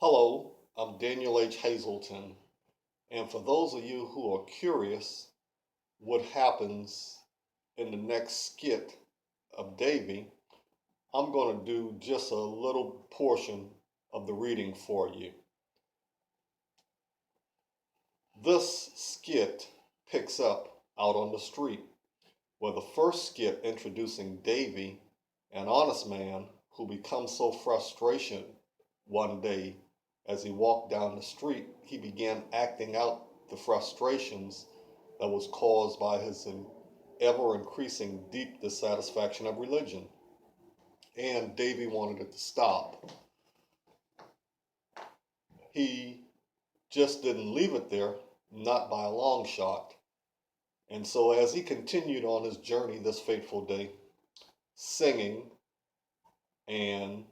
Hello, I'm Daniel H. Hazelton, and for those of you who are curious what happens in the next skit of Davy, I'm going to do just a little portion of the reading for you. This skit picks up out on the street, where the first skit introducing Davy, an honest man who becomes so frustrated one day as he walked down the street, he began acting out the frustrations that was caused by his ever increasing deep dissatisfaction of religion. And Davy wanted it to stop. He just didn't leave it there, not by a long shot. And so as he continued on his journey this fateful day, singing and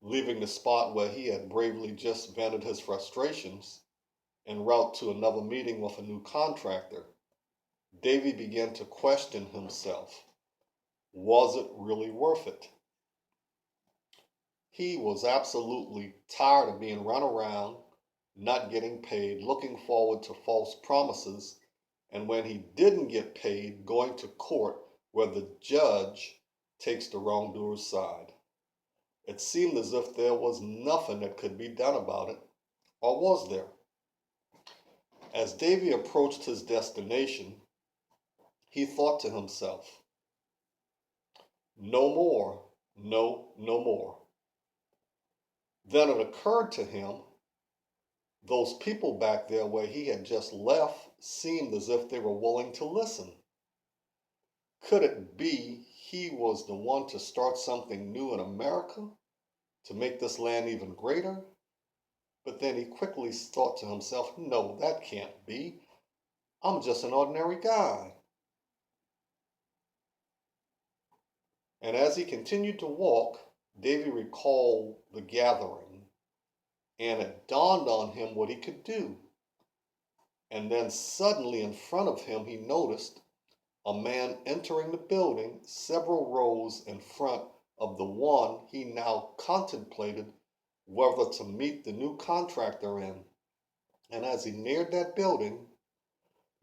leaving the spot where he had bravely just vented his frustrations en route to another meeting with a new contractor, Davy began to question himself. Was it really worth it? He was absolutely tired of being run around, not getting paid, looking forward to false promises, and when he didn't get paid, going to court where the judge takes the wrongdoer's side. It seemed as if there was nothing that could be done about it, or was there? As Davy approached his destination, he thought to himself, no more, no more. Then it occurred to him, those people back there where he had just left seemed as if they were willing to listen. Could it be he was the one to start something new in America, to make this land even greater? But then he quickly thought to himself, no, that can't be. I'm just an ordinary guy. And as he continued to walk, Davy recalled the gathering, and it dawned on him what he could do. And then suddenly in front of him, he noticed a man entering the building several rows in front of the one he now contemplated whether to meet the new contractor in. And as he neared that building,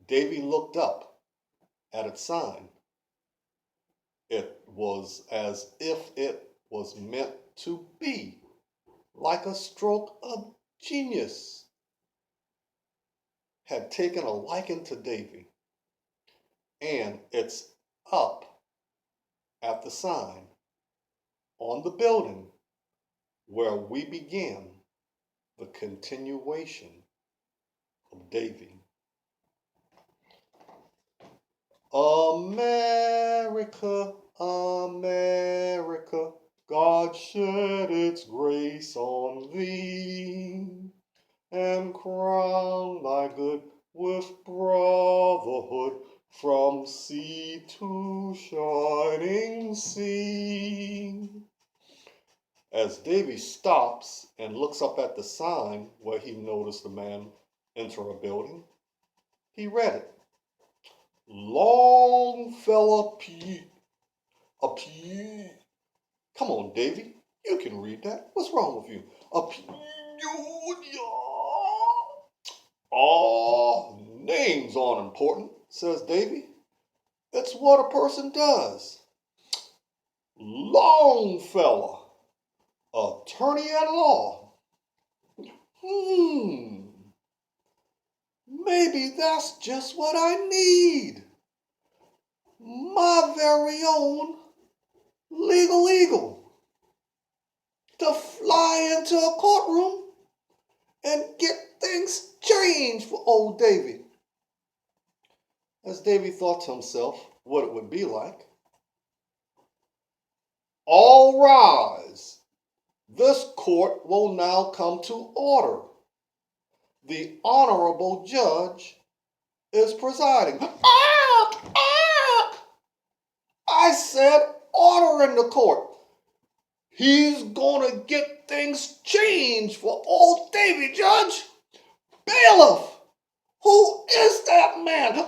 Davy looked up at its sign. It was as if it was meant to be, like a stroke of genius had taken a liking to Davy. And it's up at the sign on the building where we began the continuation of Davy. America, America, God shed its grace on thee, and crown thy good with brotherhood from sea to shining sea. As Davy stops and looks up at the sign where he noticed a man enter a building, he read it. Longfellow Pete. Come on, Davy. You can read that. What's wrong with you? Names aren't important, says Davy. It's what a person does. Longfellow, attorney at law. Maybe that's just what I need. My very own legal eagle to fly into a courtroom and get things changed for old Davy. As Davy thought to himself what it would be like, all rise. This court will now come to order. The honorable judge is presiding. I said order in the court. He's gonna get things changed for old Davy, Judge. Bailiff, who is that man?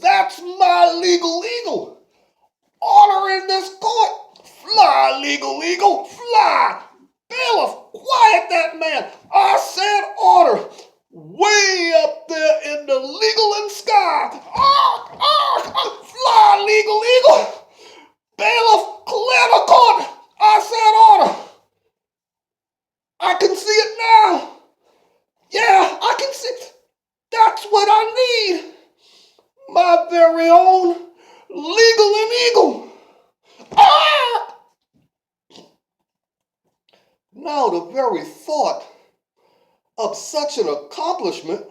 That's my legal eagle. Order in this court. Fly, legal eagle, fly. Bailiff, Quiet that man. I said order. Way up there in the legal sky. Fly, legal eagle. Bailiff, clear the court. I said order. I can see it now. Yeah, I can see it. That's what I need. My very own legal and eagle. Ah! Now the very thought of such an accomplishment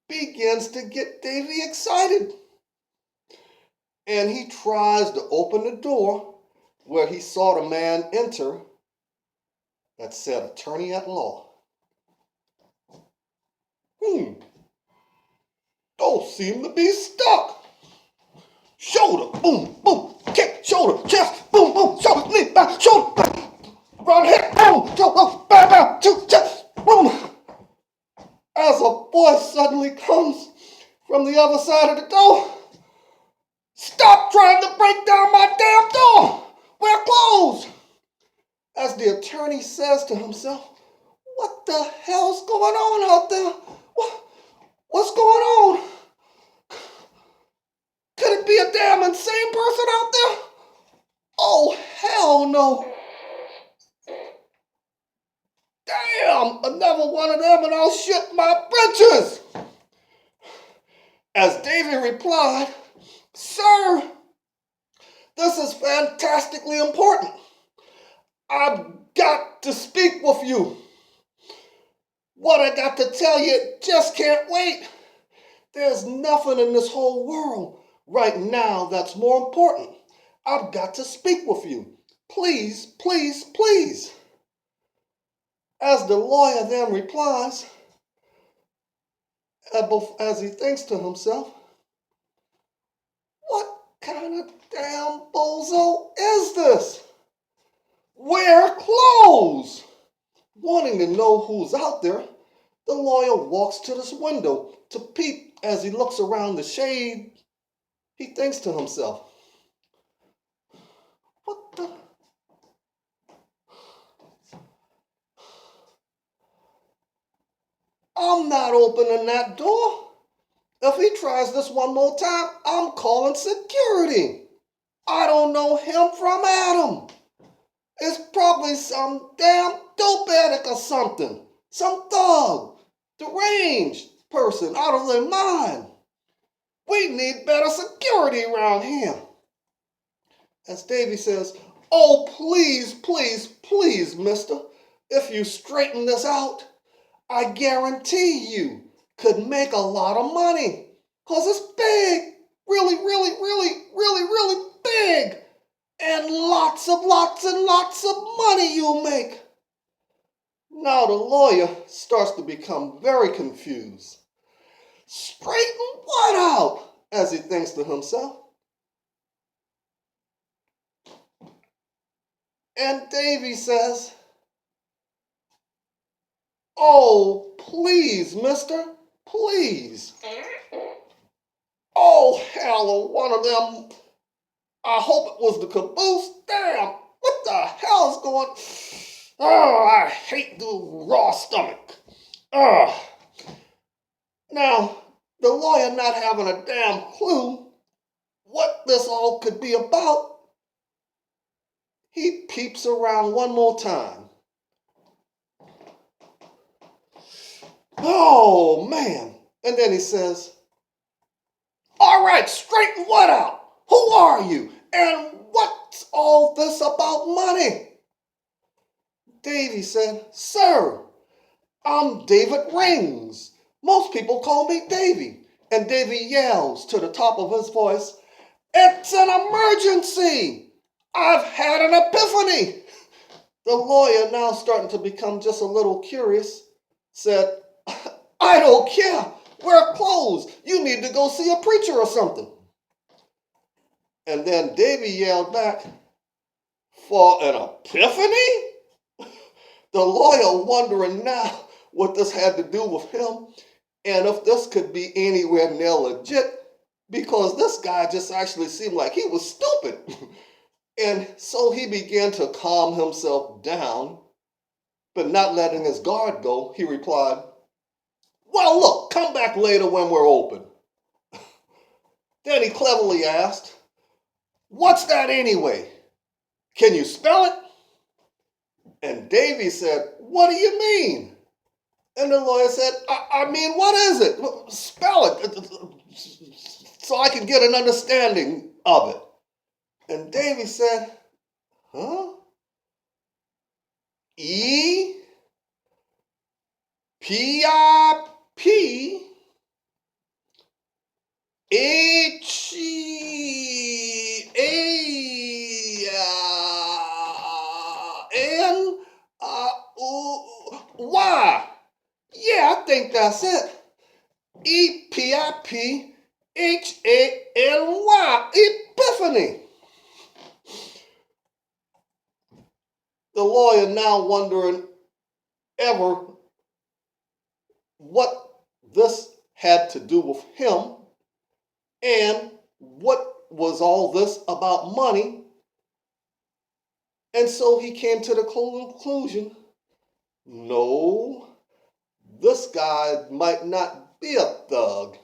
begins to get Davy excited. And he tries to open the door where he saw the man enter that said attorney at law. Don't seem to be stuck. Shoulder, boom, boom, kick, shoulder, chest, boom, boom, shoulder, knee, back, shoulder, back, front hip, boom, shoulder, back, back, chest, boom. As a voice suddenly comes from the other side of the door. Stop trying to break down my damn door. We're closed. As the attorney says to himself, what the hell's going on out there? What's going on? Could it be a damn insane person out there? Oh, hell no. Damn, another one of them and I'll shit my britches. As Davy replied, sir, this is fantastically important. I've got to speak with you. What I got to tell you just can't wait. There's nothing in this whole world right now that's more important. I've got to speak with you. Please, please, please. As the lawyer then replies, as he thinks to himself, what kind of damn bozo is this? Wear clothes. Wanting to know who's out there, the lawyer walks to this window to peep. As he looks around the shade, he thinks to himself, what the? I'm not opening that door. If he tries this one more time, I'm calling security. I don't know him from Adam. It's probably some damn dope addict or something. Some thug, deranged person out of their mind. We need better security around here. As Davy says, oh, please, please, please, mister. If you straighten this out, I guarantee you could make a lot of money. Because it's big. Really, really, really, really, really big. And lots and lots of money you'll make. Now the lawyer starts to become very confused. Straighten what out? As he thinks to himself. And Davy says, oh, please, mister, please. Oh, hell, one of them. I hope it was the caboose. Damn, what the hell is going on? Oh, I hate the raw stomach. Now, the lawyer not having a damn clue what this all could be about, he peeps around one more time. Oh, man. And then he says, all right, straighten what out? Who are you? And what's all this about money? Davy said, sir, I'm David Rings. Most people call me Davy. And Davy yells to the top of his voice, it's an emergency. I've had an epiphany. The lawyer, now starting to become just a little curious, said, I don't care. We're closed. You need to go see a preacher or something. And then Davy yelled back, for an epiphany? The lawyer wondering now what this had to do with him and if this could be anywhere near legit, because this guy just actually seemed like he was stupid. And so he began to calm himself down But not letting his guard go, he replied, "Well, look, come back later when we're open." Then he cleverly asked, "What's that anyway? Can you spell it?" And Davy said, "What do you mean?" And the lawyer said, I mean, what is it? Spell it so I can get an understanding of it." And Davy said, "Huh? E P I P H E A N Y. Yeah, I think that's it. EPIPHANY. Epiphany. The lawyer, now wondering ever what this had to do with him and what was all this about money. And so he came to the conclusion, no, this guy might not be a thug.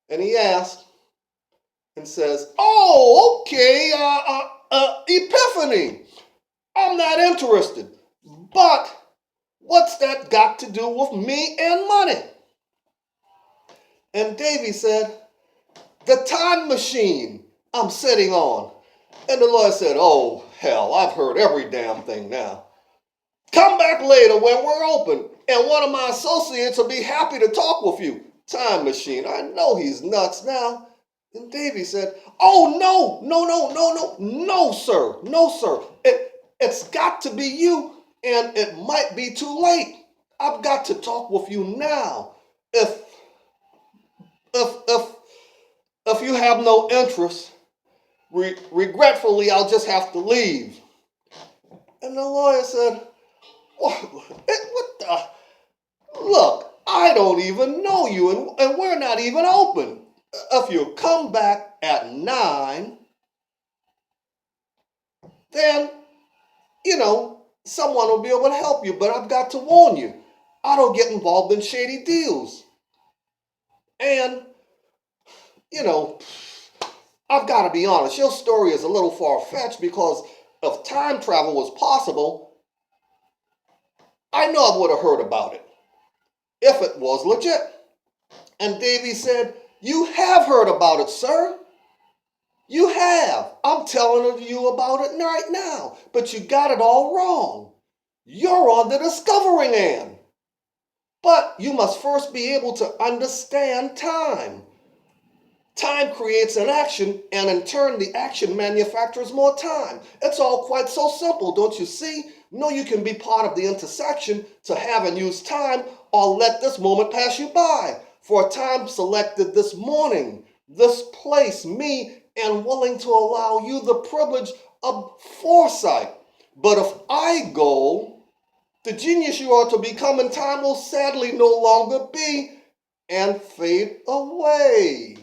And he asked and says, "Oh, okay, Epiphany. I'm not interested. But what's that got to do with me and money?" And Davy said, "The time machine I'm sitting on." And the lawyer said, "Oh, hell, I've heard every damn thing now. Come back later when we're open, and one of my associates will be happy to talk with you." Time machine, I know he's nuts now. And Davy said, "Oh, no, sir, no, sir. It's got to be you, and it might be too late. I've got to talk with you now. If if you have no interest, regretfully, I'll just have to leave." And the lawyer said, what the? Look, I don't even know you, and we're not even open. If you come back at 9, then, someone will be able to help you. But I've got to warn you, I don't get involved in shady deals. And, I've got to be honest, your story is a little far-fetched, because if time travel was possible, I know I would have heard about it if it was legit. And Davy said, "You have heard about it, sir. You have. I'm telling you about it right now. But you got it all wrong. You're on the discovering end. But you must first be able to understand time. Time creates an action, and in turn, the action manufactures more time. It's all quite so simple, don't you see? No, you can be part of the intersection to have and use time, or let this moment pass you by. For a time selected this morning, this place, me, and willing to allow you the privilege of foresight. But if I go, the genius you are to become in time will sadly no longer be, and fade away."